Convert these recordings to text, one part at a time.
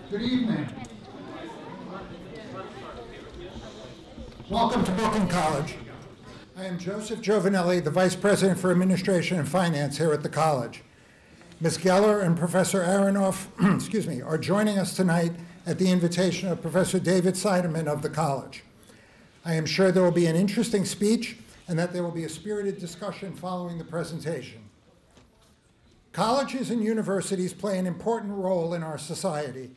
Good evening. Welcome to Bklyn College. I am Joseph Giovannelli, the Vice President for Administration and Finance here at the college. Ms. Geller and Professor Aranoff are joining us tonight at the invitation of Professor David Seidemann of the college. I am sure there will be an interesting speech and that there will be a spirited discussion following the presentation. Colleges and universities play an important role in our society.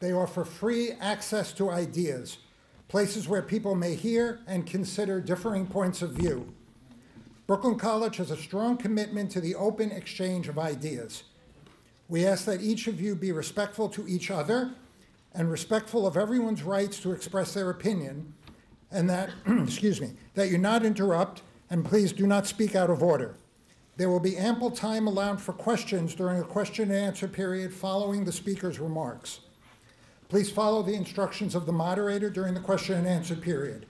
They offer free access to ideas, places where people may hear and consider differing points of view. Bklyn College has a strong commitment to the open exchange of ideas. We ask that each of you be respectful to each other and respectful of everyone's rights to express their opinion, and that, that you not interrupt, and please do not speak out of order. There will be ample time allowed for questions during a question and answer period following the speaker's remarks. Please follow the instructions of the moderator during the question and answer period.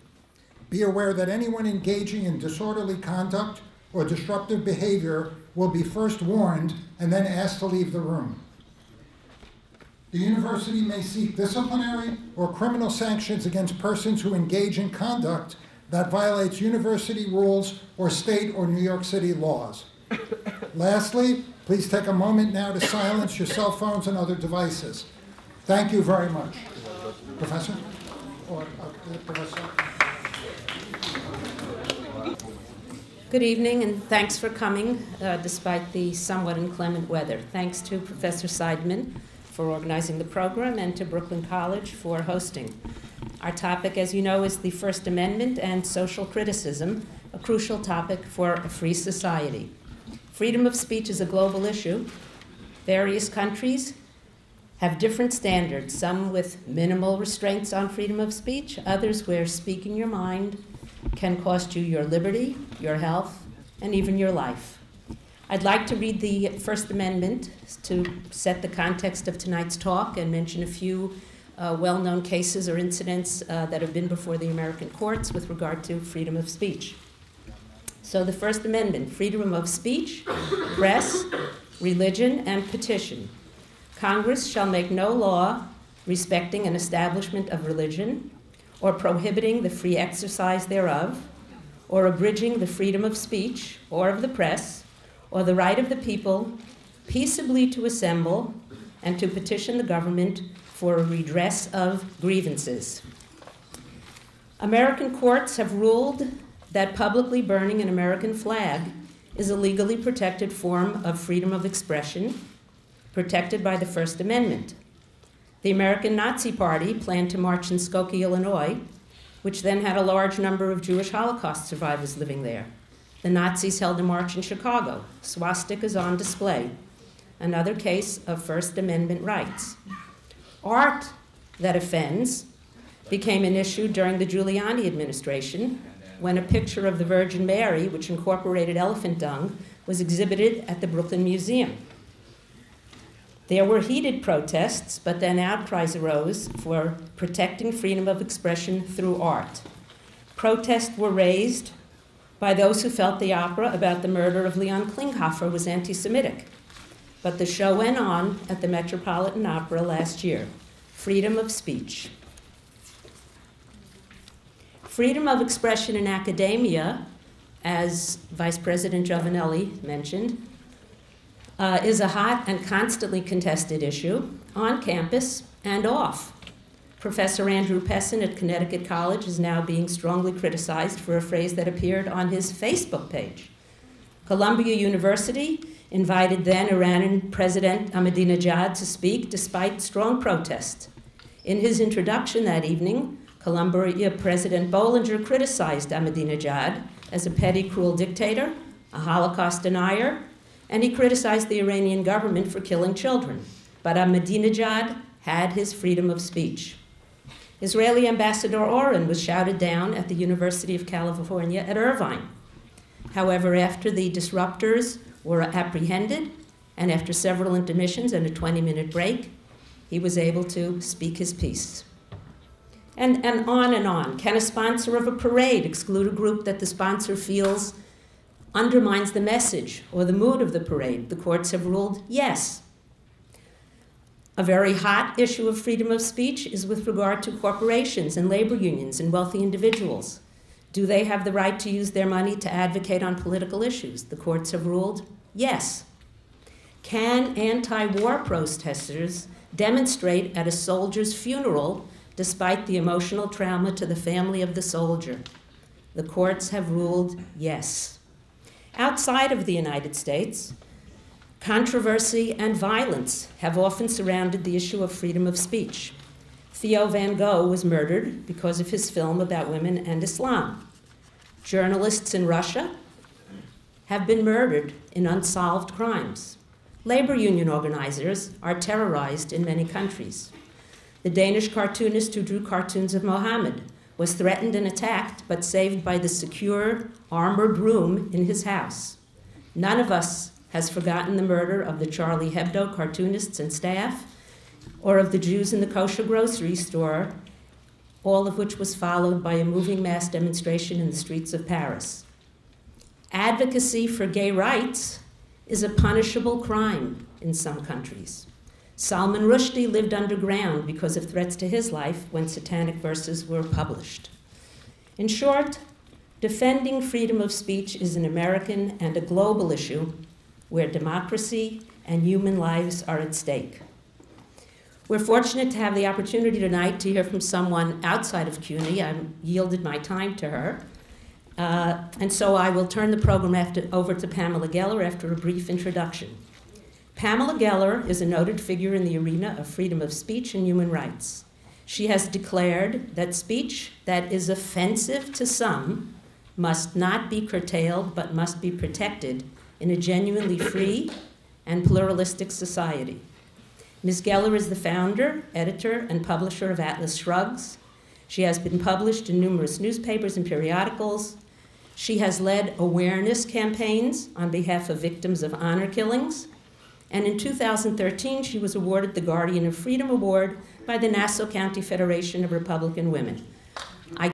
Be aware that anyone engaging in disorderly conduct or disruptive behavior will be first warned and then asked to leave the room. The university may seek disciplinary or criminal sanctions against persons who engage in conduct that violates university rules or state or New York City laws. Lastly, please take a moment now to silence your cell phones and other devices. Thank you very much. Professor? Professor? Good evening, and thanks for coming, despite the somewhat inclement weather. Thanks to Professor Seidemann for organizing the program and to Bklyn College for hosting. Our topic, as you know, is the First Amendment and social criticism, a crucial topic for a free society. Freedom of speech is a global issue. Various countries have different standards, some with minimal restraints on freedom of speech, others where speaking your mind can cost you your liberty, your health, and even your life. I'd like to read the First Amendment to set the context of tonight's talk and mention a few well-known cases or incidents that have been before the American courts with regard to freedom of speech. So the First Amendment, freedom of speech, press, religion, and petition. Congress shall make no law respecting an establishment of religion, or prohibiting the free exercise thereof, or abridging the freedom of speech, or of the press, or the right of the people peaceably to assemble and to petition the government for a redress of grievances. American courts have ruled that publicly burning an American flag is a legally protected form of freedom of expression, protected by the First Amendment. The American Nazi Party planned to march in Skokie, Illinois, which then had a large number of Jewish Holocaust survivors living there. The Nazis held a march in Chicago. Swastikas on display. Another case of First Amendment rights. Art that offends became an issue during the Giuliani administration when a picture of the Virgin Mary, which incorporated elephant dung, was exhibited at the Brooklyn Museum. There were heated protests, but then outcries arose for protecting freedom of expression through art. Protests were raised by those who felt the opera about the murder of Leon Klinghoffer was anti-Semitic. But the show went on at the Metropolitan Opera last year. Freedom of speech. Freedom of expression in academia, as Vice President Giovannelli mentioned, is a hot and constantly contested issue on campus and off. Professor Andrew Pessin at Connecticut College is now being strongly criticized for a phrase that appeared on his Facebook page. Columbia University invited then Iranian President Ahmadinejad to speak despite strong protest. In his introduction that evening, Columbia President Bollinger criticized Ahmadinejad as a petty, cruel dictator, a Holocaust denier, and he criticized the Iranian government for killing children. But Ahmadinejad had his freedom of speech. Israeli Ambassador Oren was shouted down at the University of California at Irvine. However, after the disruptors were apprehended, and after several intermissions and a 20-minute break, he was able to speak his piece. And on and on. Can a sponsor of a parade exclude a group that the sponsor feels undermines the message or the mood of the parade? The courts have ruled yes. A very hot issue of freedom of speech is with regard to corporations and labor unions and wealthy individuals. Do they have the right to use their money to advocate on political issues? The courts have ruled yes. Can anti-war protesters demonstrate at a soldier's funeral despite the emotional trauma to the family of the soldier? The courts have ruled yes. Outside of the United States, controversy and violence have often surrounded the issue of freedom of speech. Theo Van Gogh was murdered because of his film about women and Islam. Journalists in Russia have been murdered in unsolved crimes. Labor union organizers are terrorized in many countries. The Danish cartoonist who drew cartoons of Mohammed was threatened and attacked, but saved by the secure, armored room in his house. None of us has forgotten the murder of the Charlie Hebdo cartoonists and staff, or of the Jews in the kosher grocery store, all of which was followed by a moving mass demonstration in the streets of Paris. Advocacy for gay rights is a punishable crime in some countries. Salman Rushdie lived underground because of threats to his life when satanic verses were published. In short, defending freedom of speech is an American and a global issue where democracy and human lives are at stake. We're fortunate to have the opportunity tonight to hear from someone outside of CUNY. I've yielded my time to her. And so I will turn the program over to Pamela Geller after a brief introduction. Pamela Geller is a noted figure in the arena of freedom of speech and human rights. She has declared that speech that is offensive to some must not be curtailed but must be protected in a genuinely free and pluralistic society. Ms. Geller is the founder, editor, and publisher of Atlas Shrugs. She has been published in numerous newspapers and periodicals. She has led awareness campaigns on behalf of victims of honor killings. And in 2013, she was awarded the Guardian of Freedom Award by the Nassau County Federation of Republican Women.